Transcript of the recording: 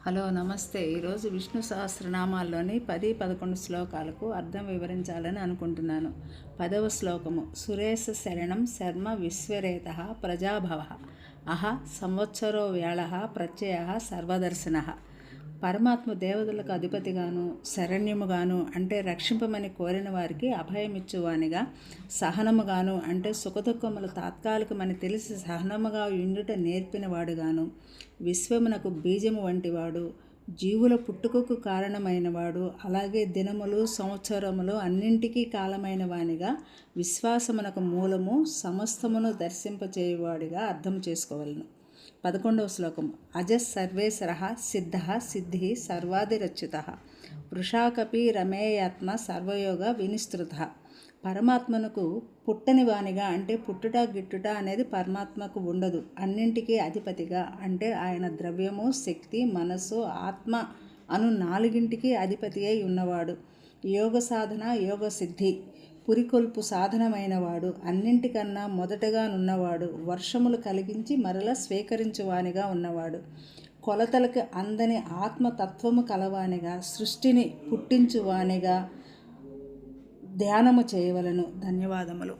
Hello నమస్తే. ఈరోజు విష్ణు సహస్రనామాల్లోని 10-11 శ్లోకాలకు అర్థం వివరించాలని అనుకుంటున్నాను. 10వ శ్లోకము: సురేశ శరణం శర్మ విశ్వరేత ప్రజాభవ అహ సంవత్సరో వ్యాళ ప్రత్యయ సర్వదర్శన. పరమాత్మ దేవతలకు అధిపతిగాను శరణ్యముగాను అంటే రక్షింపమని కోరిన వారికి అభయమిచ్చువానిగా, సహనముగాను అంటే సుఖదుఖములు తాత్కాలికమని తెలిసి సహనముగా యుండుట నేర్పినవాడుగాను, విశ్వమునకు బీజము వంటివాడు, జీవుల పుట్టుకకు కారణమైనవాడు, అలాగే దినములు సంవత్సరములు అన్నింటికీ కాలమైన వానిగా, విశ్వాసమునకు మూలము సమస్తమును దర్శింపచేయువాడిగా అర్థం చేసుకోవలను. 11వ శ్లోకము: అజ సర్వేశ్వర సిద్ధ సిద్ధి సర్వాదిరచ్యుత వృషాకపి రమేయాత్మ సర్వయోగ వినిస్తృత. పరమాత్మనకు పుట్టని వానిగా అంటే పుట్టుట గిట్టుట అనేది పరమాత్మకు ఉండదు. అన్నింటికీ అధిపతిగా అంటే ఆయన ద్రవ్యము, శక్తి, మనస్సు, ఆత్మ అను నాలుగింటికి అధిపతి అయి ఉన్నవాడు. యోగ సాధన, యోగ సిద్ధి, పురికొల్పు సాధనమైనవాడు, అన్నింటికన్నా మొదటగానున్నవాడు, వర్షములు కలిగించి మరల స్వీకరించువానిగా ఉన్నవాడు, కొలతలకు అందని ఆత్మతత్వము కలవానిగా, సృష్టిని పుట్టించువానిగా ధ్యానము చేయవలను. ధన్యవాదములు.